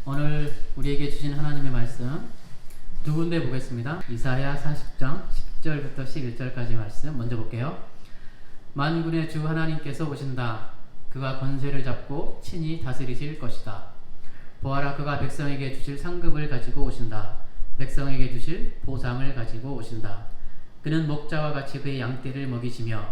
오늘 우리에게 주신 하나님의 말씀 두 군데 보겠습니다. 이사야 40장 10절부터 11절까지 말씀 먼저 볼게요. 만군의 주 하나님께서 오신다. 그가 권세를 잡고 친히 다스리실 것이다. 보아라, 그가 백성에게 주실 상급을 가지고 오신다. 백성에게 주실 보상을 가지고 오신다. 그는 목자와 같이 그의 양떼를 먹이시며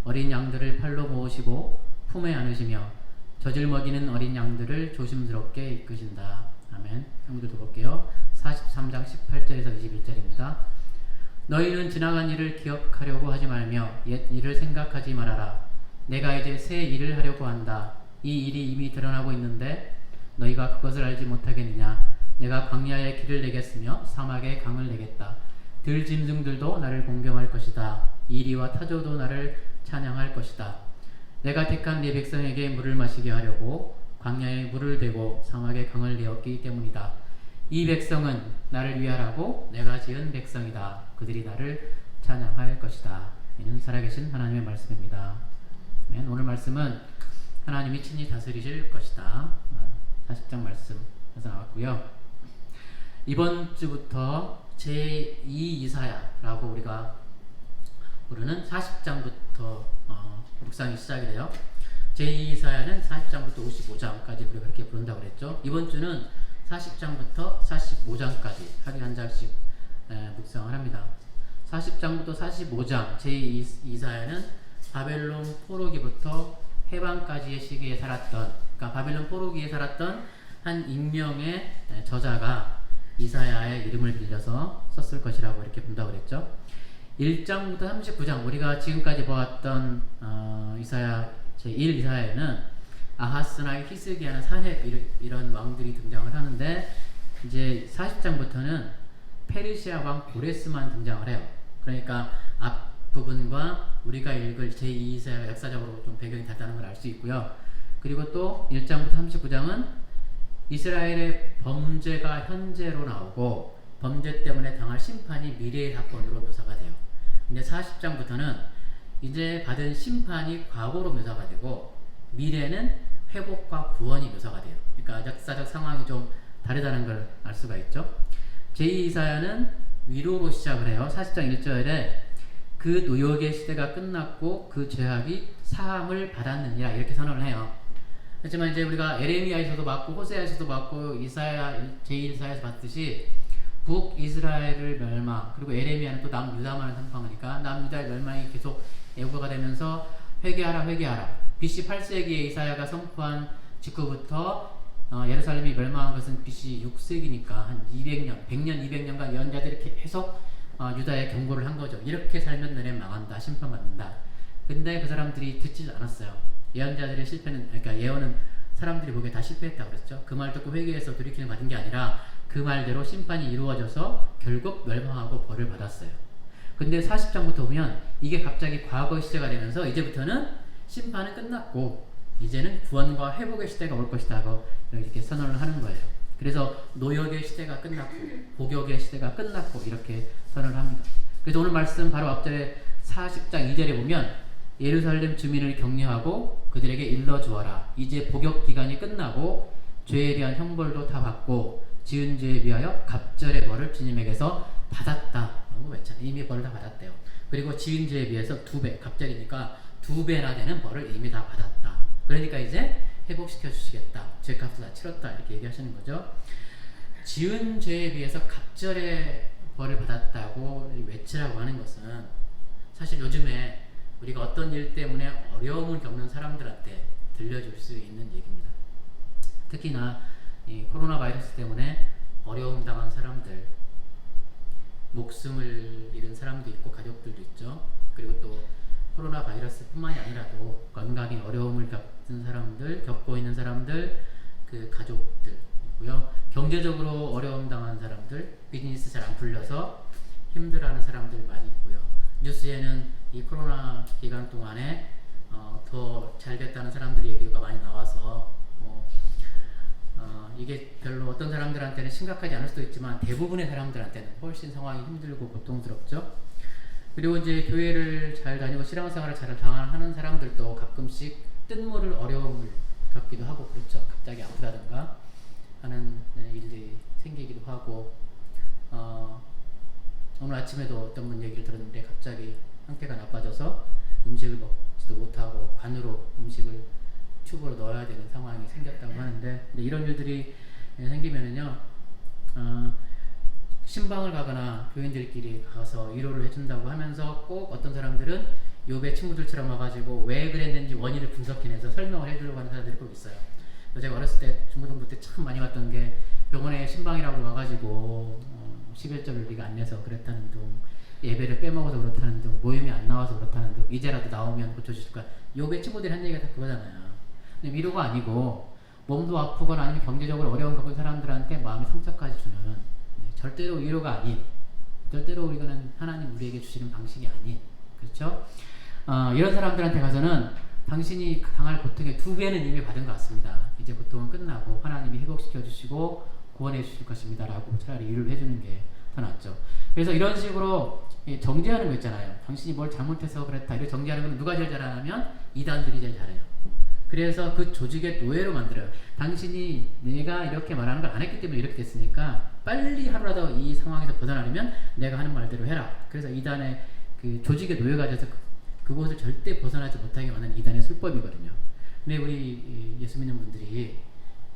어린 양들을 팔로 모으시고 품에 안으시며 젖을 먹이는 어린 양들을 조심스럽게 이끄신다. 아멘. 한번더 볼게요. 43장 18절에서 21절입니다. 너희는 지나간 일을 기억하려고 하지 말며 옛 일을 생각하지 말아라. 내가 이제 새 일을 하려고 한다. 이 일이 이미 드러나고 있는데 너희가 그것을 알지 못하겠느냐. 내가 광야에 길을 내겠으며 사막에 강을 내겠다. 들짐승들도 나를 공경할 것이다. 이리와 타조도 나를 찬양할 것이다. 내가 택한 네 백성에게 물을 마시게 하려고 광야에 물을 대고 사막에 강을 내었기 때문이다. 이 백성은 나를 위하라고 내가 지은 백성이다. 그들이 나를 찬양할 것이다. 이는 살아계신 하나님의 말씀입니다. 오늘 말씀은 하나님이 친히 다스리실 것이다. 40장 말씀에서 나왔고요. 이번 주부터 제2 이사야라고 우리가 부르는 40장부터 묵상이 시작이 돼요. 제2 이사야는 40장부터 55장까지 우리가 그렇게 부른다고 그랬죠. 이번 주는 40장부터 45장까지 하루에 한 장씩 묵상을 합니다. 40장부터 45장 제2 이사야는 바벨론 포로기부터 해방까지의 시기에 살았던, 그러니까 바벨론 포로기에 살았던 한 익명의 저자가 이사야의 이름을 빌려서 썼을 것이라고 이렇게 본다고 그랬죠. 1장부터 39장 우리가 지금까지 보았던 이사야 제1 이사야에는 아하스나 히스기야나 사렙 이런 왕들이 등장을 하는데, 이제 40장부터는 페르시아 왕 고레스만 등장을 해요. 그러니까 앞부분과 우리가 읽을 제2 이사야가 역사적으로 좀 배경이 같다는 걸 알 수 있고요. 그리고 또 1장부터 39장은 이스라엘의 범죄가 현재로 나오고 범죄 때문에 당할 심판이 미래의 사건으로 묘사가 돼요. 근데 40장부터는 이제 받은 심판이 과거로 묘사가 되고 미래는 회복과 구원이 묘사가 돼요. 그러니까 역사적 상황이 좀 다르다는 걸 알 수가 있죠. 제2 이사야는 위로로 시작을 해요. 40장 1절에 그 노역의 시대가 끝났고 그 죄악이 사함을 받았느니라 이렇게 선언을 해요. 하지만 이제 우리가 에레미야에서도 봤고 호세아에서도 봤고 이사야 제2 이사야에서 봤듯이 북이스라엘을 멸망, 그리고 에레미야는 또 남유다만을 선포하니까 남유다의 멸망이 계속 예고가 되면서 회개하라 회개하라. BC 8세기에 이사야가 선포한 직후부터 예루살렘이 멸망한 것은 BC 6세기니까 한 200년, 100년, 200년간 예언자들이 계속 유다에 경고를 한 거죠. 이렇게 살면 너네 망한다, 심판받는다. 근데 그 사람들이 듣지 않았어요. 예언자들의 실패는, 그러니까 예언은 사람들이 보기에 다 실패했다고 그랬죠. 그 말 듣고 회개해서 돌이키는 받은 게 아니라 그 말대로 심판이 이루어져서 결국 멸망하고 벌을 받았어요. 근데 40장부터 보면 이게 갑자기 과거의 시대가 되면서 이제부터는 심판은 끝났고 이제는 구원과 회복의 시대가 올 것이다 하고 이렇게 선언을 하는 거예요. 그래서 노역의 시대가 끝났고 복역의 시대가 끝났고 이렇게 선언을 합니다. 그래서 오늘 말씀 바로 앞절에 40장 2절에 보면 예루살렘 주민을 격려하고 그들에게 일러주어라. 이제 복역 기간이 끝나고 죄에 대한 형벌도 다 받고 지은 죄에 비하여 갑절의 벌을 주님에게서 받았다. 이미 벌을 다 받았대요. 그리고 지은 죄에 비해서 2배, 갑절이니까 2배나 되는 벌을 이미 다 받았다. 그러니까 이제 회복시켜 주시겠다. 죄값을 다 치렀다. 이렇게 얘기하시는 거죠. 지은 죄에 비해서 갑절의 벌을 받았다고 외치라고 하는 것은 사실 요즘에 우리가 어떤 일 때문에 어려움을 겪는 사람들한테 들려줄 수 있는 얘기입니다. 특히나 이 코로나 바이러스 때문에 어려움 당한 사람들, 목숨을 잃은 사람도 있고 가족들도 있죠. 그리고 또 코로나 바이러스 뿐만이 아니라도 건강에 어려움을 겪고 있는 사람들, 그 가족들 있고요. 경제적으로 어려움 당한 사람들, 비즈니스 잘 안 풀려서 힘들어하는 사람들 많이 있고요. 뉴스에는 이 코로나 기간 동안에 더 잘 됐다는 사람들의 얘기가 많이 나와서 이게 별로 어떤 사람들한테는 심각하지 않을 수도 있지만 대부분의 사람들한테는 훨씬 상황이 힘들고 고통스럽죠. 그리고 이제 교회를 잘 다니고 신앙생활을 잘 하는 사람들도 가끔씩 뜻모를 어려움을 겪기도 하고 그렇죠. 갑자기 아프다든가 하는 생기기도 하고, 오늘 아침에도 어떤 분 얘기를 들었는데 갑자기 상태가 나빠져서 음식을 먹지도 못하고 관으로 음식을 튜브로 넣어야 되는 상황이 생겼다고 하는데, 근데 이런 일들이 생기면은요, 신방을 가거나 교인들끼리 가서 위로를 해준다고 하면서 꼭 어떤 사람들은 욥의 친구들처럼 와가지고 왜 그랬는지 원인을 분석해내서 설명을 해주려고 하는 사람들이 꼭 있어요. 제가 어렸을 때 중고등부 때 참 많이 봤던 게, 병원에 신방이라고 와가지고 11절을 네가 안 내서 그렇다는 둥, 예배를 빼먹어서 그렇다는 둥, 모임이 안 나와서 그렇다는 둥, 이제라도 나오면 고쳐주실 거야. 욥의 친구들이 한 얘기가 다 그거잖아요. 근데 위로가 아니고 몸도 아프거나 아니면 경제적으로 어려운 겪은 사람들한테 마음이 상처까지 주는, 절대로 위로가 아닌, 절대로 이거는 하나님 우리에게 주시는 방식이 아닌, 그렇죠? 이런 사람들한테 가서는 당신이 당할 고통의 2배는 이미 받은 것 같습니다. 이제 고통은 끝나고 하나님이 회복시켜 주시고 구원해 주실 것입니다 라고 차라리 위로를 해주는 게 더 낫죠. 그래서 이런 식으로 정죄하는 거 있잖아요. 당신이 뭘 잘못해서 그랬다, 이렇게 정죄하는 건 누가 제일 잘하냐면 이단들이 제일 잘해요. 그래서 그 조직의 노예로 만들어요. 당신이 내가 이렇게 말하는 걸 안 했기 때문에 이렇게 됐으니까 빨리 하루라도 이 상황에서 벗어나려면 내가 하는 말대로 해라. 그래서 이단의 그 조직의 노예가 돼서 그곳을 절대 벗어나지 못하게 만드는 이단의 술법이거든요. 근데 우리 예수 믿는 분들이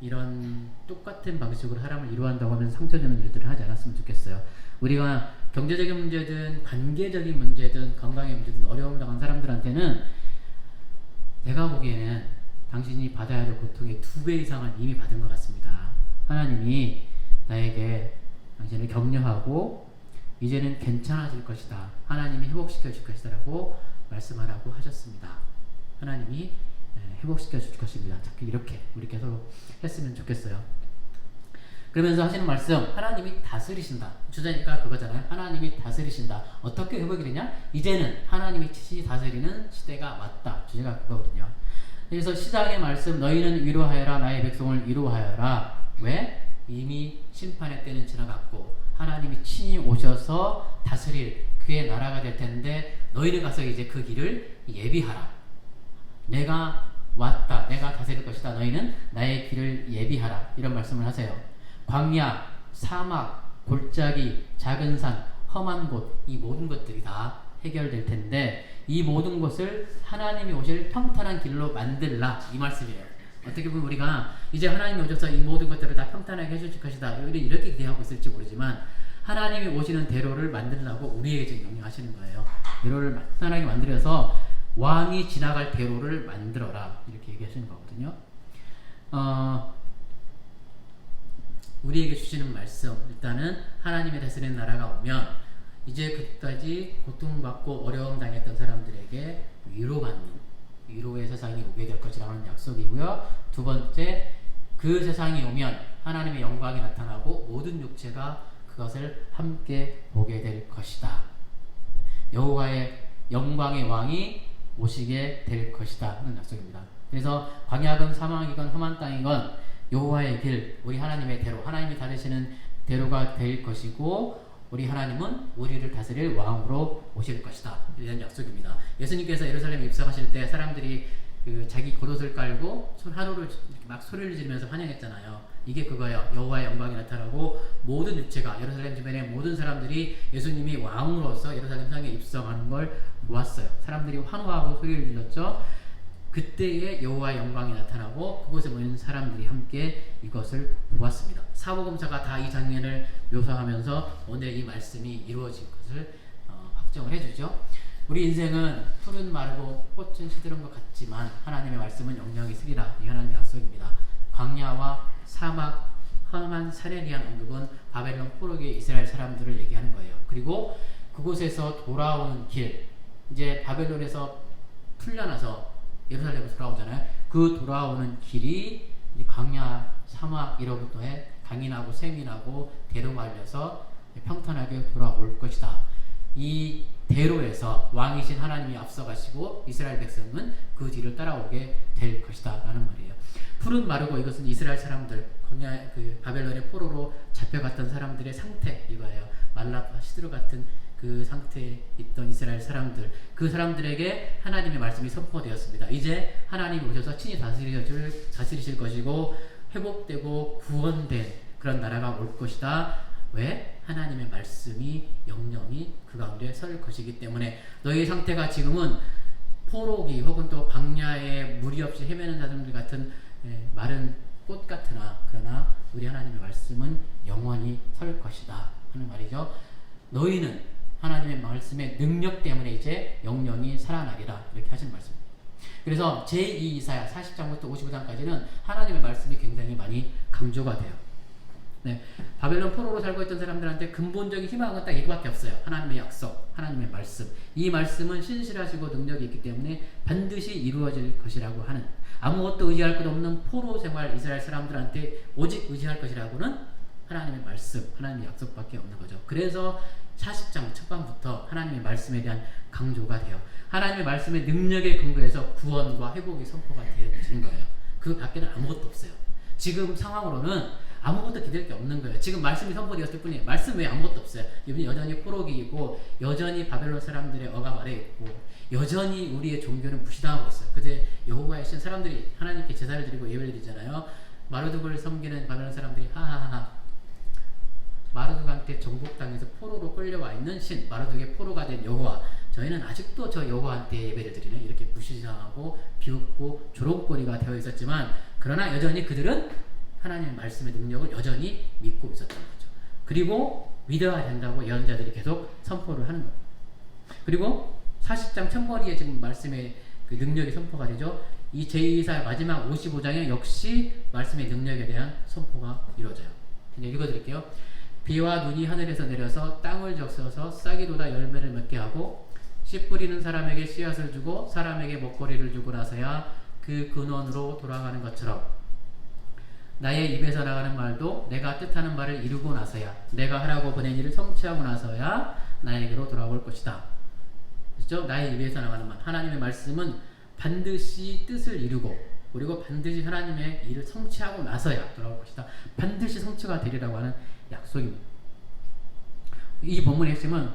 이런 똑같은 방식으로 사람을 위로한다고 하면 상처 주는 일들을 하지 않았으면 좋겠어요. 우리가 경제적인 문제든 관계적인 문제든 건강의 문제든 어려움 당한 사람들한테는 내가 보기에는 당신이 받아야 될 고통의 2배 이상을 이미 받은 것 같습니다. 하나님이 나에게 당신을 격려하고 이제는 괜찮아질 것이다, 하나님이 회복시켜 줄 것이다 라고 말씀하라고 하셨습니다. 하나님이 회복시켜 줄 것입니다. 자꾸 이렇게 우리 계속 했으면 좋겠어요. 그러면서 하시는 말씀, 하나님이 다스리신다. 주제니까 그거잖아요. 하나님이 다스리신다. 어떻게 회복이 되냐? 이제는 하나님이 친히 다스리는 시대가 왔다. 주제가 그거거든요. 그래서 시작의 말씀, 너희는 위로하여라, 나의 백성을 위로하여라. 왜? 이미 심판의 때는 지나갔고 하나님이 친히 오셔서 다스릴 그의 나라가 될 텐데, 너희는 가서 이제 그 길을 예비하라. 내가 왔다, 내가 다스릴 것이다, 너희는 나의 길을 예비하라. 이런 말씀을 하세요. 광야, 사막, 골짜기, 작은 산, 험한 곳, 이 모든 것들이 다 해결될 텐데 이 모든 것을 하나님이 오실 평탄한 길로 만들라, 이 말씀이에요. 어떻게 보면 우리가 이제 하나님이 오셔서 이 모든 것들을 다 평탄하게 해주실 것이다, 이렇게 기대하고 있을지 모르지만 하나님이 오시는 대로를 만들라고 우리에게 지금 명령하시는 거예요. 대로를 평탄하게 만들어서 왕이 지나갈 대로를 만들어라, 이렇게 얘기하시는 거거든요. 우리에게 주시는 말씀, 일단은 하나님의 다스리는 나라가 오면 이제 그까지 고통받고 어려움 당했던 사람들에게 위로받는 위로의 세상이 오게 될 것이라는 약속이고요. 두 번째, 그 세상이 오면 하나님의 영광이 나타나고 모든 육체가 그것을 함께 보게 될 것이다. 여호와의 영광의 왕이 오시게 될 것이다 하는 약속입니다. 그래서 광야건 사막이건 험한 땅이건 여호와의 길, 우리 하나님의 대로, 하나님이 다루시는 대로가 될 것이고 우리 하나님은 우리를 다스릴 왕으로 오실 것이다, 이런 약속입니다. 예수님께서 예루살렘에 입성하실 때 사람들이 자기 겉옷을 깔고 손 한우를 막 소리를 지르면서 환영했잖아요. 이게 그거예요. 여호와의 영광이 나타나고 모든 육체가, 예루살렘 주변의 모든 사람들이 예수님이 왕으로서 예루살렘 성에 입성하는 걸 보았어요. 사람들이 환호하고 소리를 질렀죠. 그때에 여호와의 영광이 나타나고 그곳에 모인 사람들이 함께 이것을 보았습니다. 사복음서가 다 이 장면을 묘사하면서 오늘 이 말씀이 이루어질 것을 확정을 해주죠. 우리 인생은 풀은 마르고 꽃은 시드는 것 같지만 하나님의 말씀은 영영이 있으리라, 이 하나님의 약속입니다. 광야와 사막, 험한 산에 대한 언급은 바벨론 포로기의 이스라엘 사람들을 얘기하는 거예요. 그리고 그곳에서 돌아오는 길, 이제 바벨론에서 풀려나서 예루살렘으로 돌아오잖아요. 그 돌아오는 길이 이제 광야, 사막이로부터의 강인하고 세민하고 대로가 알려서 평탄하게 돌아올 것이다. 이 대로에서 왕이신 하나님이 앞서가시고 이스라엘 백성은 그 뒤를 따라오게 될 것이다 라는 말이에요. 푸른 마르고, 이것은 이스라엘 사람들, 광야 바벨론의 포로로 잡혀갔던 사람들의 상태, 이거예요. 말라파 시드로 같은 그 상태에 있던 이스라엘 사람들, 그 사람들에게 하나님의 말씀이 선포되었습니다. 이제 하나님이 오셔서 친히 다스리실 것이고 회복되고 구원된 그런 나라가 올 것이다. 왜? 하나님의 말씀이 영영이 그 가운데 설 것이기 때문에 너희의 상태가 지금은 포로기 혹은 또 광야에 무리 없이 헤매는 자들 같은 마른 꽃 같으나 그러나 우리 하나님의 말씀은 영원히 설 것이다 하는 말이죠. 너희는 하나님의 말씀의 능력 때문에 이제 영영이 살아나리라 이렇게 하신 말씀입니다. 그래서 제2 이사야 40장부터 55장까지는 하나님의 말씀이 굉장히 많이 강조가 돼요. 네, 바벨론 포로로 살고 있던 사람들한테 근본적인 희망은 딱 이거밖에 없어요. 하나님의 약속, 하나님의 말씀. 이 말씀은 신실하시고 능력이 있기 때문에 반드시 이루어질 것이라고 하는, 아무것도 의지할 것 없는 포로 생활 이스라엘 사람들한테 오직 의지할 것이라고는 하나님의 말씀, 하나님의 약속밖에 없는 거죠. 그래서 40장 첫방부터 하나님의 말씀에 대한 강조가 돼요. 하나님의 말씀의 능력에 근거해서 구원과 회복이 선포가 되어지는 거예요. 그 밖에는 아무것도 없어요. 지금 상황으로는 아무것도 기댈 게 없는 거예요. 지금 말씀이 선포되었을 뿐이에요. 말씀 외에 아무것도 없어요. 여전히 포로기이고 여전히 바벨론 사람들의 억압 아래에 있고 여전히 우리의 종교는 무시당하고 있어요. 그제 여호와의 신 사람들이 하나님께 제사를 드리고 예배를 드리잖아요. 마르둑을 섬기는 바벨론 사람들이 하하하, 마르둑한테 정복당해서 포로로 끌려와 있는 신, 마르둑의 포로가 된 여호와, 저희는 아직도 저 여호와한테 예배를 드리는, 이렇게 무시당하고 비웃고 조롱거리가 되어 있었지만 그러나 여전히 그들은 하나님의 말씀의 능력을 여전히 믿고 있었던 거죠. 그리고 믿어야 된다고 예언자들이 계속 선포를 하는 거예요. 그리고 40장 첫머리에 지금 말씀의 그 능력이 선포가 되죠. 이 제2이사야 마지막 55장에 역시 말씀의 능력에 대한 선포가 이루어져요. 이제 읽어드릴게요. 비와 눈이 하늘에서 내려서 땅을 적셔서 싹이 돋아 열매를 맺게 하고 씨 뿌리는 사람에게 씨앗을 주고 사람에게 먹거리를 주고 나서야 그 근원으로 돌아가는 것처럼 나의 입에서 나가는 말도 내가 뜻하는 말을 이루고 나서야, 내가 하라고 보낸 일을 성취하고 나서야 나에게로 돌아올 것이다. 그렇죠? 나의 입에서 나가는 말, 하나님의 말씀은 반드시 뜻을 이루고 그리고 반드시 하나님의 일을 성취하고 나서야 돌아올 것이다. 반드시 성취가 되리라고 하는 약속입니다. 이 본문의 핵심은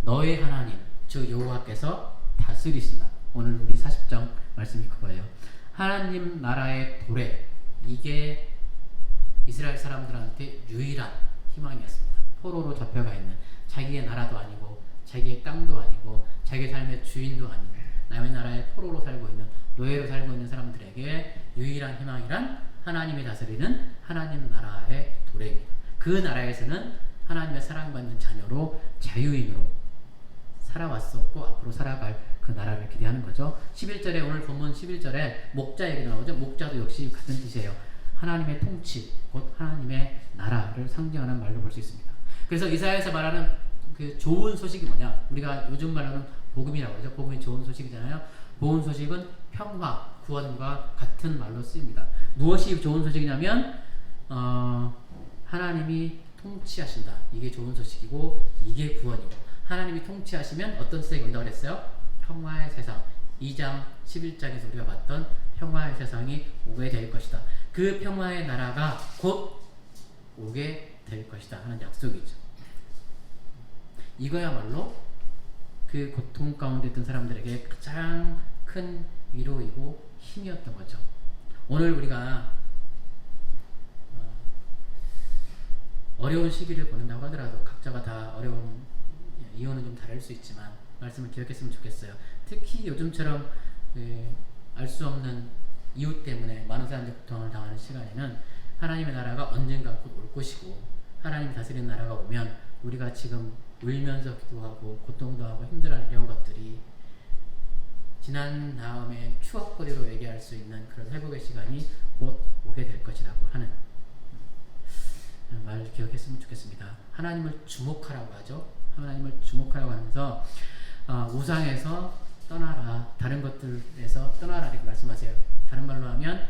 너의 하나님 즉 여호와께서 다스리신다. 오늘 우리 40장 말씀이 그거예요. 하나님 나라의 도래, 이게 이스라엘 사람들한테 유일한 희망이었습니다. 포로로 잡혀가 있는, 자기의 나라도 아니고 자기의 땅도 아니고 자기 삶의 주인도 아닌 남의 나라에 포로로 살고 있는, 노예로 살고 있는 사람들에게 유일한 희망이란 하나님이 다스리는 하나님 나라의 도래입니다. 그 나라에서는 하나님의 사랑받는 자녀로 자유인으로 살아왔었고 앞으로 살아갈 그 나라를 기대하는 거죠. 11절에, 오늘 본문 11절에 목자 얘기 나오죠. 목자도 역시 같은 뜻이에요. 하나님의 통치, 곧 하나님의 나라를 상징하는 말로 볼 수 있습니다. 그래서 이사야에서 말하는 그 좋은 소식이 뭐냐? 우리가 요즘 말하는 복음이라고 하죠. 복음이 좋은 소식이잖아요. 좋은 소식은 평화, 구원과 같은 말로 쓰입니다. 무엇이 좋은 소식이냐면 하나님이 통치하신다. 이게 좋은 소식이고 이게 구원이고, 하나님이 통치하시면 어떤 세상이 온다고 그랬어요? 평화의 세상. 2장 11장에서 우리가 봤던 평화의 세상이 오게 될 것이다. 그 평화의 나라가 곧 오게 될 것이다 하는 약속이죠. 이거야말로 그 고통 가운데 있던 사람들에게 가장 큰 위로이고 힘이었던 거죠. 오늘 우리가 어려운 시기를 보낸다고 하더라도 각자가 다 어려운 이유는 좀 다를 수 있지만 말씀을 기억했으면 좋겠어요. 특히 요즘처럼 알 수 없는 이유 때문에 많은 사람들이 고통을 당하는 시간에는 하나님의 나라가 언젠가 곧 올 것이고, 하나님 다스리는 나라가 오면 우리가 지금 울면서 기도하고 고통도 하고 힘들어하는 이런 것들이 지난 다음에 추억거리로 얘기할 수 있는 그런 회복의 시간이 곧 오게 될 것이라고 하는 말 기억했으면 좋겠습니다. 하나님을 주목하라고 하죠. 하나님을 주목하라고 하면서 우상에서 떠나라, 다른 것들에서 떠나라 이렇게 말씀하세요. 다른 말로 하면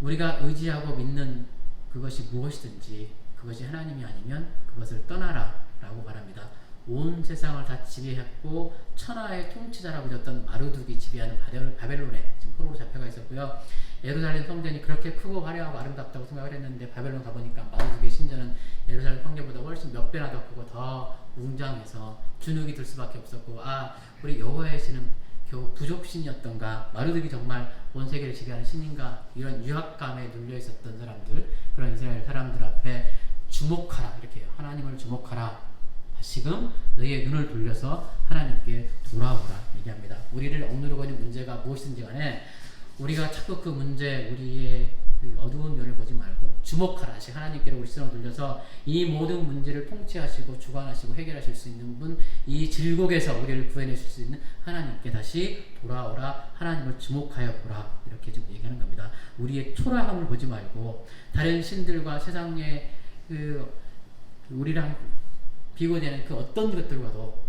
우리가 의지하고 믿는 그것이 무엇이든지 그것이 하나님이 아니면 그것을 떠나라 라고 말합니다. 온 세상을 다 지배했고 천하의 통치자라고 되었던 마르둑이 지배하는 바벨론에 지금 포로로 잡혀가 있었고요. 예루살렘 성전이 그렇게 크고 화려하고 아름답다고 생각을 했는데 바벨론 가보니까 마르둑의 신전은 예루살렘 성전보다 훨씬 몇 배나 더 크고 더 웅장해서 주눅이 들 수밖에 없었고, 우리 여호와의 신은 겨우 부족신이었던가, 마르둑이 정말 온 세계를 지배하는 신인가, 이런 유학감에 눌려 있었던 사람들, 그런 이스라엘 사람들 앞에 주목하라 이렇게 해요. 하나님을 주목하라. 다시금 너희의 눈을 돌려서 하나님께 돌아오라 얘기합니다. 우리를 억누르고 있는 문제가 무엇이든지 간에 우리가 자꾸 그 문제, 우리의 그 어두운 면을 보지 말고 주목하라. 하나님께로 우리 시선을 돌려서 이 모든 문제를 통치하시고 주관하시고 해결하실 수 있는 분, 이 질곡에서 우리를 구해내실 수 있는 하나님께 다시 돌아오라. 하나님을 주목하여 보라. 이렇게 지금 얘기하는 겁니다. 우리의 초라함을 보지 말고 다른 신들과 세상의 우리랑 비교되는 그 어떤 것들과도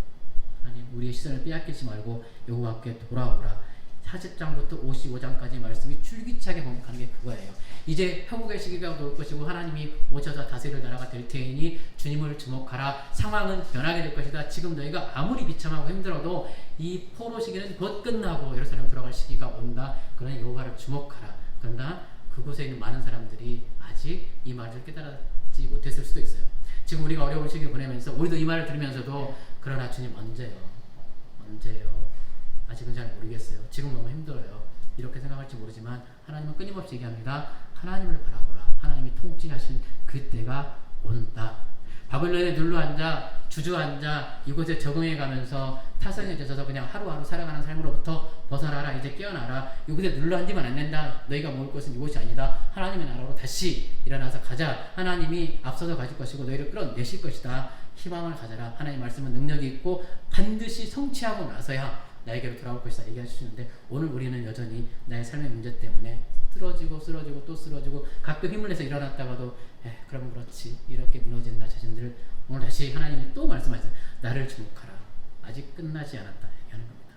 하나님 우리의 시선을 빼앗기지 말고 여호와께 돌아오라. 40장부터 55장까지 말씀이 줄기차게 반복하는 게 그거예요. 이제 회복의 시기가 올 것이고 하나님이 오셔서 다스릴 나라가 될 테니 주님을 주목하라. 상황은 변하게 될 것이다. 지금 너희가 아무리 비참하고 힘들어도 이 포로 시기는 곧 끝나고 예루살렘 들어갈 시기가 온다. 그러니 여호와를 주목하라. 그러나 그곳에 있는 많은 사람들이 아직 이 말을 깨달지 못했을 수도 있어요. 지금 우리가 어려운 시기를 보내면서 우리도 이 말을 들으면서도 그러나 주님 언제요? 아직은 잘 모르겠어요. 지금 너무 힘들어요. 이렇게 생각할지 모르지만 하나님은 끊임없이 얘기합니다. 하나님을 바라보라. 하나님이 통치하신 그때가 온다. 바벨론에 눌러앉아 주저앉아 이곳에 적응해가면서 타성에 젖어서 그냥 하루하루 살아가는 삶으로부터 벗어나라. 이제 깨어나라. 이곳에 눌러앉으면 안 된다. 너희가 먹을 것은 이곳이 아니다. 하나님의 나라로 다시 일어나서 가자. 하나님이 앞서서 가실 것이고 너희를 끌어내실 것이다. 희망을 가져라. 하나님 말씀은 능력이 있고 반드시 성취하고 나서야 나에게로 돌아올 것이다 얘기하시는데 오늘 우리는 여전히 나의 삶의 문제 때문에 쓰러지고 또 쓰러지고 가끔 힘을 내서 일어났다가도 그럼 그렇지 이렇게 무너진 나 자신들을 오늘 다시 하나님이 또 말씀하세요. 나를 주목하라. 아직 끝나지 않았다 얘기하는 겁니다.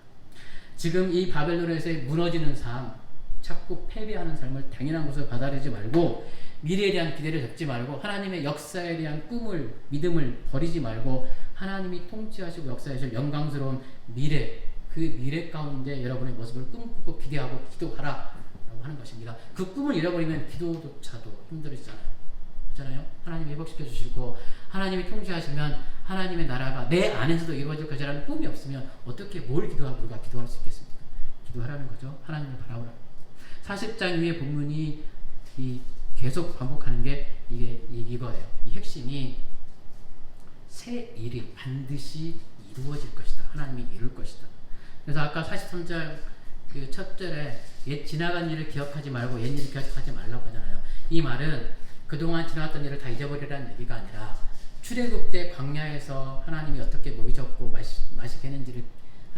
지금 이 바벨론에서의 무너지는 삶, 자꾸 패배하는 삶을 당연한 것으로 받아들이지 말고 미래에 대한 기대를 잡지 말고 하나님의 역사에 대한 꿈을 믿음을 버리지 말고 하나님이 통치하시고 역사하실 영광스러운 미래, 그 미래 가운데 여러분의 모습을 꿈꾸고 기대하고 기도하라 라고 하는 것입니다. 그 꿈을 잃어버리면 기도조차도 힘들어지잖아요. 그렇잖아요. 하나님이 회복시켜 주시고 하나님이 통치하시면 하나님의 나라가 내 안에서도 이루어질 것이라는 꿈이 없으면 어떻게 뭘 기도하고 우리가 기도할 수 있겠습니까? 기도하라는 거죠. 하나님을 바라보라. 40장 위의 본문이 계속 반복하는 게 이거예요. 이 핵심이 새 일이 반드시 이루어질 것이다. 하나님이 이룰 것이다. 그래서 아까 43장 그 첫 절에 옛 지나간 일을 기억하지 말고 옛 일을 기억하지 말라고 하잖아요. 이 말은 그동안 지나갔던 일을 다 잊어버리라는 얘기가 아니라 출애굽 때 광야에서 하나님이 어떻게 먹이셨고 마시게 했는지를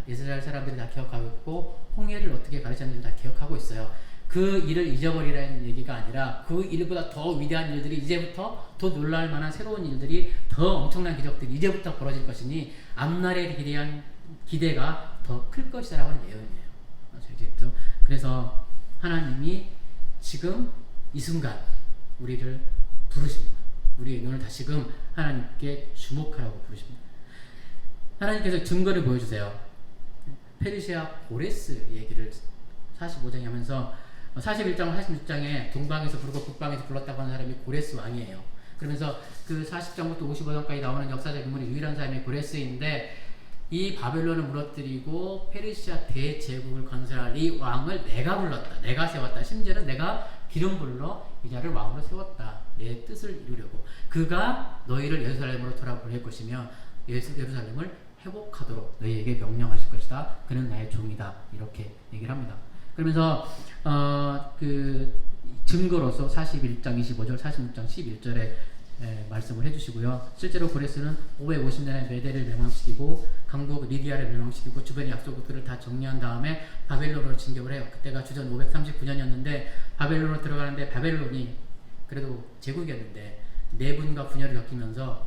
이스라엘 사람들이 다 기억하고 있고 홍해를 어떻게 가르쳤는지 다 기억하고 있어요. 그 일을 잊어버리라는 얘기가 아니라 그 일보다 더 위대한 일들이 이제부터 더 놀랄 만한 새로운 일들이 더 엄청난 기적들이 이제부터 벌어질 것이니 앞날에 대한 기대가 더 클 것이라고 하는 예언이에요. 알겠죠? 그래서 하나님이 지금 이 순간 우리를 부르십니다. 우리의 눈을 다시금 하나님께 주목하라고 부르십니다. 하나님께서 증거를 보여주세요. 페르시아 고레스 얘기를 45장에 하면서 41장, 46장에 동방에서 부르고 북방에서 불렀다고 하는 사람이 고레스 왕이에요. 그러면서 그 40장부터 55장까지 나오는 역사적 인물이 유일한 사람이 고레스인데 이 바벨론을 무너뜨리고 페르시아 대제국을 건설할 이 왕을 내가 불렀다. 내가 세웠다. 심지어는 내가 기름 불러 이 자를 왕으로 세웠다. 내 뜻을 이루려고. 그가 너희를 예루살렘으로 돌아보낼 것이며 예루살렘을 회복하도록 너희에게 명령하실 것이다. 그는 나의 종이다. 이렇게 얘기를 합니다. 그러면서 그 증거로서 41장 25절, 46장 11절에 말씀을 해주시고요. 실제로 고레스는 550년에 메대를 멸망시키고 강국 리디아를 멸망시키고 주변의 약소국들을 다 정리한 다음에 바벨론으로 진격을 해요. 그때가 주전 539년이었는데 바벨론으로 들어가는데 바벨론이 그래도 제국이었는데 내분과 분열을 겪으면서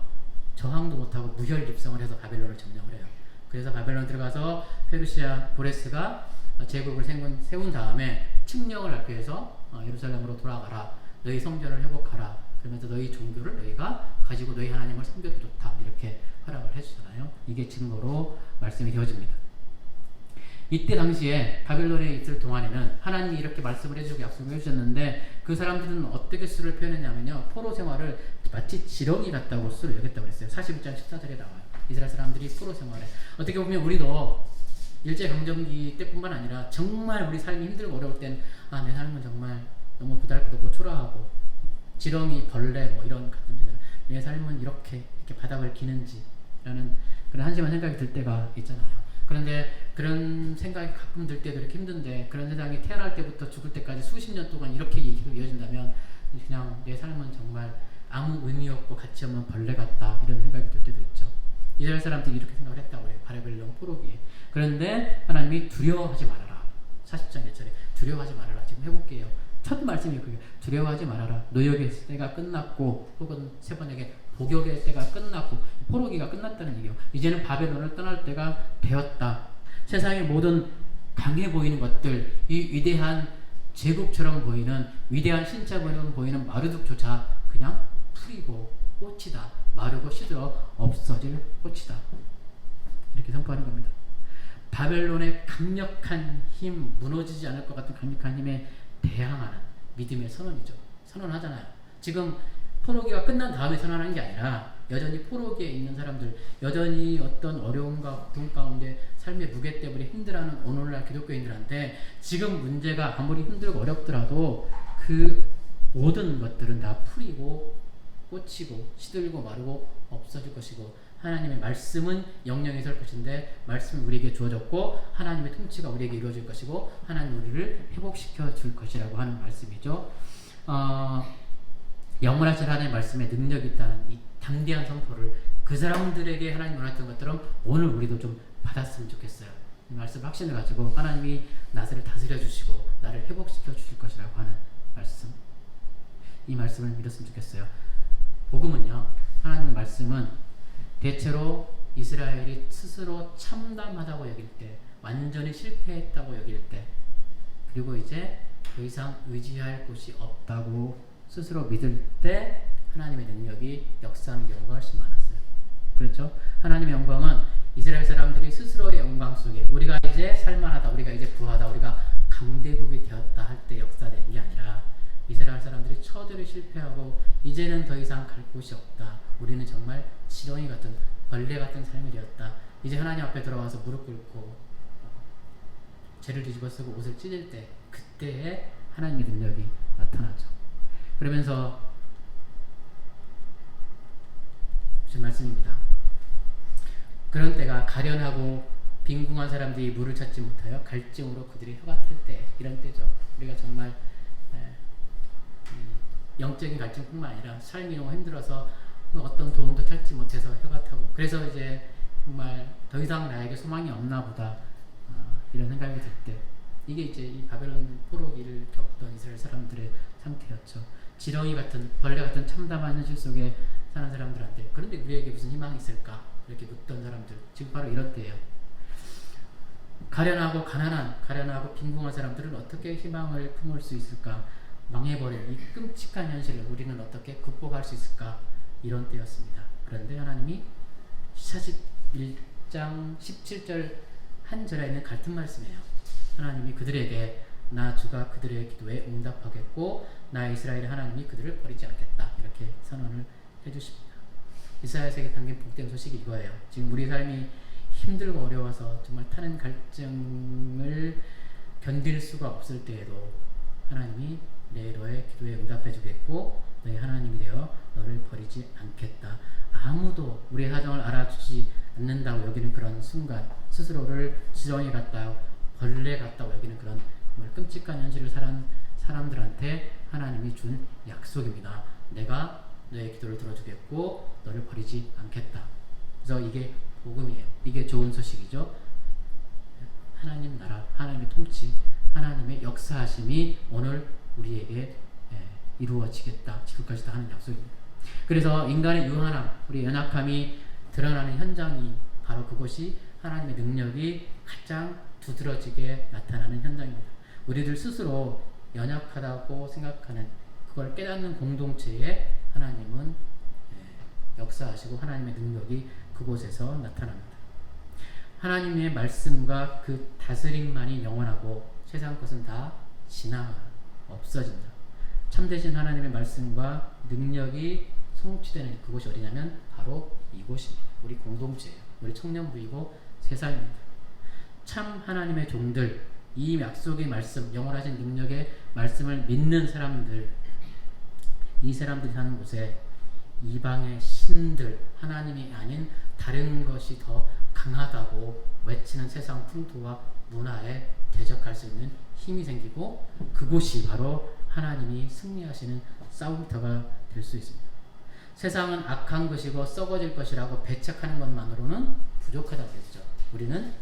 저항도 못하고 무혈 입성을 해서 바벨론을 점령을 해요. 그래서 바벨론 들어가서 페르시아 고레스가 제국을 세운 다음에 칙령을 하기 위해서 예루살렘으로 돌아가라. 너희 성전을 회복하라. 그러면서 너희 종교를 너희가 가지고 너희 하나님을 섬겨도 좋다. 이렇게 허락을 해주잖아요. 이게 증거로 말씀이 되어집니다. 이때 당시에 바벨론에 있을 동안에는 하나님이 이렇게 말씀을 해주고 약속을 해주셨는데 그 사람들은 어떻게 수를 표현했냐면요. 포로 생활을 마치 지렁이 같다고 수를 여겼다고 그랬어요. 41장 14절에 나와요. 이스라엘 사람들이 포로 생활에 어떻게 보면 우리도 일제강점기 때뿐만 아니라 정말 우리 삶이 힘들고 어려울 땐 내 삶은 정말 너무 부달것없고 초라하고 지렁이, 벌레 뭐 이런 같은 존재라 내 삶은 이렇게 바닥을 기는지 라는 그런 한심한 생각이 들 때가 있잖아요. 그런데 그런 생각이 가끔 들 때도 이렇게 힘든데, 그런 세상이 태어날 때부터 죽을 때까지 수십 년 동안 이렇게 계속 이어진다면 그냥 내 삶은 정말 아무 의미 없고 가치 없는 벌레 같다, 이런 생각이 들 때도 있죠. 이스라엘 사람들이 이렇게 생각을 했다고 그래요. 바벨론 포로기에. 그런데 하나님이 두려워하지 말아라. 40장 1절에 두려워하지 말아라. 지금 해볼게요. 첫 말씀이 그게 두려워하지 말아라. 노역의 때가 끝났고, 혹은 세 번역에 복역의 때가 끝났고, 포로기가 끝났다는 얘기예요. 이제는 바벨론을 떠날 때가 되었다. 세상의 모든 강해 보이는 것들, 이 위대한 제국처럼 보이는, 위대한 신처럼 보이는 마르둑조차 그냥 풀이고 꽃이다. 마르고 시들어 없어질 꽃이다. 이렇게 선포하는 겁니다. 바벨론의 강력한 힘, 무너지지 않을 것 같은 강력한 힘에 대항하는 믿음의 선언이죠. 선언하잖아요. 지금 포로기가 끝난 다음에 선언하는 게 아니라 여전히 포로기에 있는 사람들, 여전히 어떤 어려움과 고통 가운데 삶의 무게 때문에 힘들어하는 오늘날 기독교인들한테 지금 문제가 아무리 힘들고 어렵더라도 그 모든 것들은 다 풀이고 꽂히고 시들고 마르고 없어질 것이고, 하나님의 말씀은 영영이 설 것인데 말씀은 우리에게 주어졌고 하나님의 통치가 우리에게 이루어질 것이고 하나님 우리를 회복시켜 줄 것이라고 하는 말씀이죠. 영원하신 하나님의 말씀에 능력이 있다는 이 당대한 선포를 그 사람들에게 하나님 원했던 것처럼 오늘 우리도 좀 받았으면 좋겠어요. 이 말씀 확신을 가지고 하나님이 나를 다스려 주시고 나를 회복시켜 주실 것이라고 하는 말씀, 이 말씀을 믿었으면 좋겠어요. 복음은요, 하나님의 말씀은 대체로 이스라엘이 스스로 참담하다고 여길 때, 완전히 실패했다고 여길 때, 그리고 이제 더 이상 의지할 곳이 없다고 스스로 믿을 때 하나님의 능력이 역사하는 경우가 훨씬 많았어요. 그렇죠? 하나님의 영광은 이스라엘 사람들이 스스로의 영광 속에 우리가 이제 살만하다, 우리가 이제 부하다, 우리가 강대국이 되었다 할 때 역사되는 게 아니라 이스라엘 사람들이 처절히 실패하고 이제는 더 이상 갈 곳이 없다, 우리는 정말 지렁이 같은 벌레 같은 삶이 되었다, 이제 하나님 앞에 들어와서 무릎 꿇고 죄를 뒤집어 쓰고 옷을 찢을 때, 그때에 하나님의 능력이 나타나죠. 그러면서 무슨 말씀입니다. 그런 때가 가련하고 빈궁한 사람들이 물을 찾지 못하여 갈증으로 그들이 혀가 탈 때, 이런 때죠. 우리가 정말 영적인 갈증뿐만 아니라 삶이 너무 힘들어서 어떤 도움도 찾지 못해서 혀가 타고, 그래서 이제 정말 더 이상 나에게 소망이 없나 보다, 이런 생각이 들 때, 이게 이제 이 바벨론 포로기를 겪던 이스라엘 사람들의 상태였죠. 지렁이 같은 벌레 같은 참담한 현실 속에 사는 사람들한테 그런데 우리에게 무슨 희망이 있을까 이렇게 묻던 사람들, 지금 바로 이럴 때예요. 가련하고 가난한, 가련하고 빈궁한 사람들은 어떻게 희망을 품을 수 있을까? 망해버린 이 끔찍한 현실을 우리는 어떻게 극복할 수 있을까? 이런 때였습니다. 그런데 하나님이 41장 17절 한 절에 있는 같은 말씀이에요. 하나님이 그들에게 나 주가 그들의 기도에 응답하겠고 나 이스라엘의 하나님이 그들을 버리지 않겠다, 이렇게 선언을 해주십니다. 이사야에게 담긴 복된 소식이 이거예요. 지금 우리 삶이 힘들고 어려워서 정말 타는 갈증을 견딜 수가 없을 때에도 하나님이 너의 기도에 응답해 주겠고 너의 하나님이 되어 너를 버리지 않겠다. 아무도 우리의 사정을 알아주지 않는다고 여기는 그런 순간, 스스로를 지렁이 같다, 벌레 같다고 여기는 그런 정말 끔찍한 현실을 살아온 사람들한테 하나님이 준 약속입니다. 내가 너의 기도를 들어주겠고 너를 버리지 않겠다. 그래서 이게 복음이에요. 이게 좋은 소식이죠. 하나님 나라, 하나님의 통치, 하나님의 역사하심이 오늘 우리에게 이루어지겠다, 지금까지 다 하는 약속입니다. 그래서 인간의 유한함, 우리 연약함이 드러나는 현장이 바로 그것이 하나님의 능력이 가장 두드러지게 나타나는 현장입니다. 우리들 스스로 연약하다고 생각하는 그걸 깨닫는 공동체에 하나님은 역사하시고 하나님의 능력이 그곳에서 나타납니다. 하나님의 말씀과 그 다스림만이 영원하고 세상 것은 다 지나가 없어진다. 참되신 하나님의 말씀과 능력이 성취되는 그곳이 어디냐면 바로 이곳입니다. 우리 공동체예요. 우리 청년부이고 세상입니다. 참 하나님의 종들, 이 약속의 말씀, 영원하신 능력의 말씀을 믿는 사람들, 이 사람들이 사는 곳에 이방의 신들, 하나님이 아닌 다른 것이 더 강하다고 외치는 세상 풍토와 문화에 대적할 수 있는 힘이 생기고, 그곳이 바로 하나님이 승리하시는 싸움터가 될 수 있습니다. 세상은 악한 것이고 썩어질 것이라고 배척하는 것만으로는 부족하다고 했죠. 우리는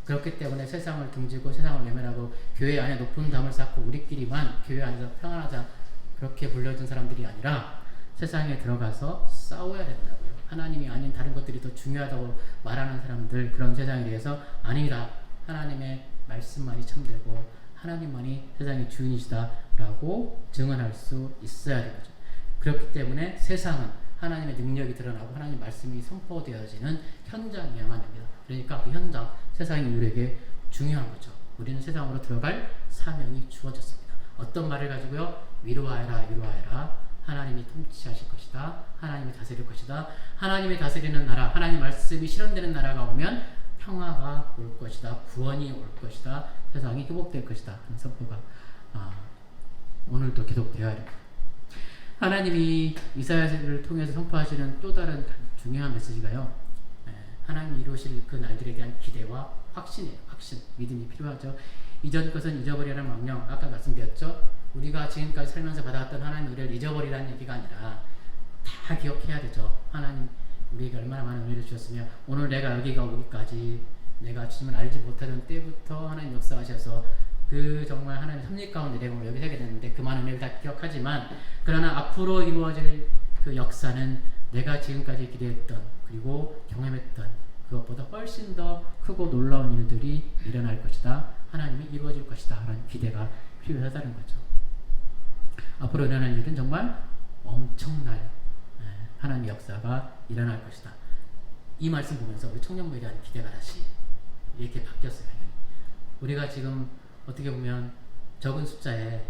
그렇기 때문에 세상을 등지고 세상을 외면하고 교회 안에 높은 담을 쌓고 우리끼리만 교회 안에서 평안하자, 그렇게 불려진 사람들이 아니라 세상에 들어가서 싸워야 된다고요. 하나님이 아닌 다른 것들이 더 중요하다고 말하는 사람들, 그런 세상에 대해서 아니다, 하나님의 말씀만이 참되고 하나님만이 세상의 주인이시다라고 증언할 수 있어야 되는 거죠. 그렇기 때문에 세상은 하나님의 능력이 드러나고 하나님의 말씀이 선포되어지는 현장이어야만 됩니다. 그러니까 그 현장, 세상이 우리에게 중요한 거죠. 우리는 세상으로 들어갈 사명이 주어졌습니다. 어떤 말을 가지고요? 위로하여라, 위로하여라. 하나님이 통치하실 것이다. 하나님이 다스릴 것이다. 하나님이 다스리는 나라, 하나님 말씀이 실현되는 나라가 오면 평화가 올 것이다. 구원이 올 것이다. 세상이 회복될 것이다. 하는 선포가 오늘도 계속되어야 합니다. 하나님이 이사야를 통해서 선포하시는 또 다른 중요한 메시지가요, 하나님이 이루실 그 날들에 대한 기대와 확신이에요. 확신, 믿음이 필요하죠. 이전 것은 잊어버리라는 명령, 아까 말씀드렸죠. 우리가 지금까지 살면서 받아왔던 하나님 은혜를 잊어버리라는 얘기가 아니라 다 기억해야 되죠. 하나님 우리에게 얼마나 많은 은혜를 주셨으며, 오늘 내가 여기가 오기까지 내가 주님을 알지 못하던 때부터 하나님 역사하셔서 그 정말 하나님 섭리 가운데 내가 여기 서게 됐는데 그 많은 은혜를 다 기억하지만, 그러나 앞으로 이루어질 그 역사는 내가 지금까지 기대했던 그리고 경험했던 그것보다 훨씬 더 크고 놀라운 일들이 일어날 것이다. 하나님이 이루어질 것이다. 라는 기대가 필요하다는 거죠. 앞으로 일어날 일은 정말 엄청난 하나님의 역사가 일어날 것이다. 이 말씀 보면서 우리 청년부에 대한 기대가 다시 이렇게 바뀌었어요. 우리가 지금 어떻게 보면 적은 숫자에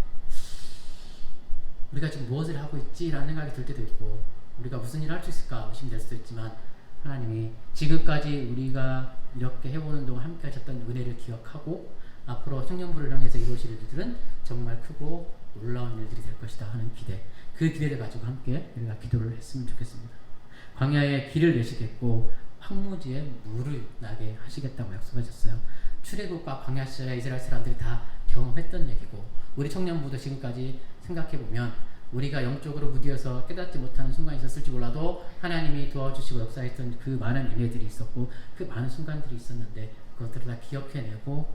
우리가 지금 무엇을 하고 있지라는 생각이 들 때도 있고, 우리가 무슨 일을 할 수 있을까 의심될 수도 있지만, 하나님이 지금까지 우리가 이렇게 해보는 동안 함께 하셨던 은혜를 기억하고 앞으로 청년부를 향해서 이루어질 일들은 정말 크고 놀라운 일들이 될 것이다 하는 기대, 그 기대를 가지고 함께 우리가 기도를 했으면 좋겠습니다. 광야에 길을 내시겠고 황무지에 물을 나게 하시겠다고 약속하셨어요. 출애굽과 광야 시절에 이스라엘 사람들이 다 경험했던 얘기고, 우리 청년부도 지금까지 생각해보면 우리가 영적으로 무디어서 깨닫지 못하는 순간이 있었을지 몰라도 하나님이 도와주시고 역사했던 그 많은 은혜들이 있었고 그 많은 순간들이 있었는데, 그것들을 다 기억해내고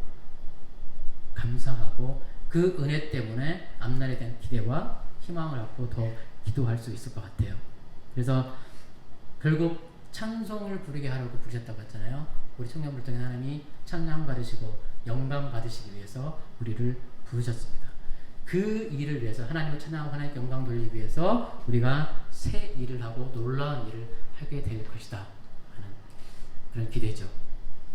감사하고 그 은혜 때문에 앞날에 대한 기대와 희망을 갖고 더 기도할 수 있을 것 같아요. 그래서 결국 찬송을 부르게 하려고 부르셨다고 했잖아요. 우리 청년부를 통해 하나님이 찬양 받으시고 영광 받으시기 위해서 우리를 부르셨습니다. 그 일을 위해서, 하나님을 찬양하고 하나님께 영광 돌리기 위해서 우리가 새 일을 하고 놀라운 일을 하게 될 것이다 하는 그런 기대죠.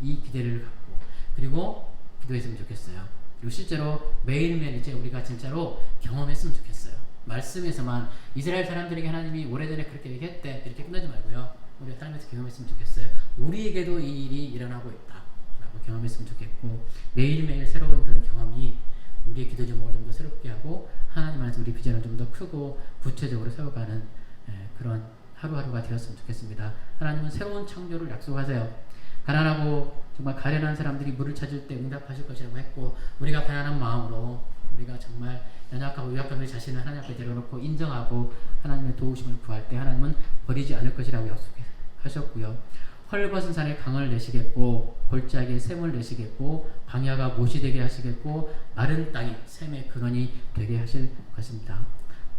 이 기대를 갖고 그리고 기도했으면 좋겠어요. 그리고 실제로 매일매일 이제 우리가 진짜로 경험했으면 좋겠어요. 말씀에서만 이스라엘 사람들에게 하나님이 오래전에 그렇게 얘기했대 이렇게 끝나지 말고요, 우리가 삶에서 경험했으면 좋겠어요. 우리에게도 이 일이 일어나고 있다 라고 경험했으면 좋겠고, 매일매일 새로운 그런 경험이 우리의 기도 제목을 좀 더 새롭게 하고 하나님 안에서 우리 비전을 좀 더 크고 구체적으로 세워가는 그런 하루하루가 되었으면 좋겠습니다. 하나님은 새로운 창조를 약속하세요. 가난하고 정말 가련한 사람들이 물을 찾을 때 응답하실 것이라고 했고, 우리가 가난한 마음으로 우리가 정말 연약하고 유약한 우리 자신을 하나님 앞에 내려놓고 인정하고 하나님의 도우심을 구할 때 하나님은 버리지 않을 것이라고 약속하셨고요. 헐벗은 산에 강을 내시겠고 골짜기에 샘을 내시겠고 광야가 못이 되게 하시겠고 마른 땅이 샘의 근원이 되게 하실 것입니다.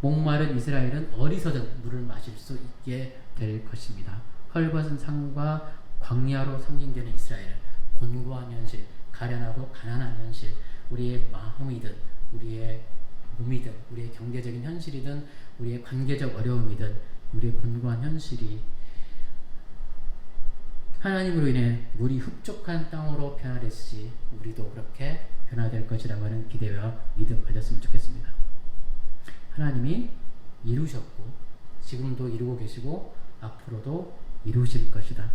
목마른 이스라엘은 어리석은 물을 마실 수 있게 될 것입니다. 헐벗은 산과 광야로 상징되는 이스라엘은 곤고한 현실, 가련하고 가난한 현실, 우리의 마음이든 우리의 몸이든 우리의 경제적인 현실이든 우리의 관계적 어려움이든 우리의 곤고한 현실이 하나님으로 인해 물이 흡족한 땅으로 변화됐으니 우리도 그렇게 변화될 것이라고 하는 기대와 믿음 가졌으면 좋겠습니다. 하나님이 이루셨고 지금도 이루고 계시고 앞으로도 이루실 것이다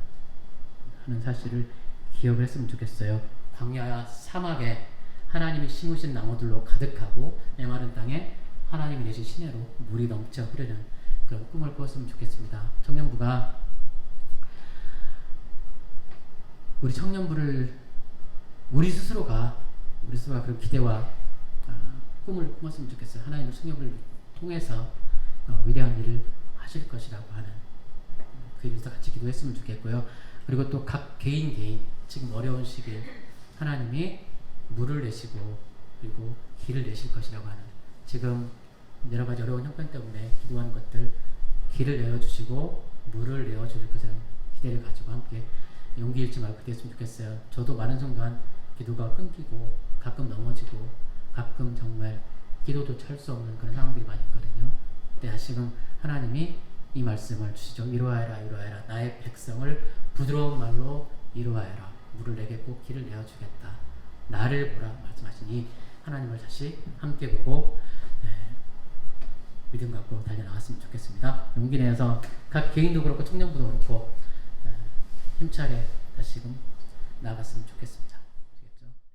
하는 사실을 기억을 했으면 좋겠어요. 광야와 사막에 하나님이 심으신 나무들로 가득하고 메마른 땅에 하나님이 내신 시내로 물이 넘쳐 흐르는 그런 꿈을 꾸었으면 좋겠습니다. 청년부가 우리 청년부를 우리 스스로가 그런 기대와 꿈을 꾸었으면 좋겠어요. 하나님의 청년부를 통해서 위대한 일을 하실 것이라고 하는 그 일을 같이 기도했으면 좋겠고요. 그리고 또 각 개인 지금 어려운 시기에 하나님이 물을 내시고 그리고 길을 내실 것이라고 하는, 지금 여러 가지 어려운 형편 때문에 기도하는 것들 길을 내어주시고 물을 내어주실 것이라는 기대를 가지고 함께 용기 잃지 말고 기도했으면 좋겠어요. 저도 많은 순간 기도가 끊기고 가끔 넘어지고 가끔 정말 기도도 할 수 없는 그런 상황들이 많이 있거든요. 근데 다시금 하나님이 이 말씀을 주시죠. 이루하여라 나의 백성을 부드러운 말로 이루하여라. 물을 내게 꼭 길을 내어주겠다. 나를 보라 말씀하시니 하나님을 다시 함께 보고 믿음 갖고 달려나갔으면 좋겠습니다. 용기 내서 각 개인도 그렇고 청년부도 그렇고 힘차게 다시금 나아갔으면 좋겠습니다.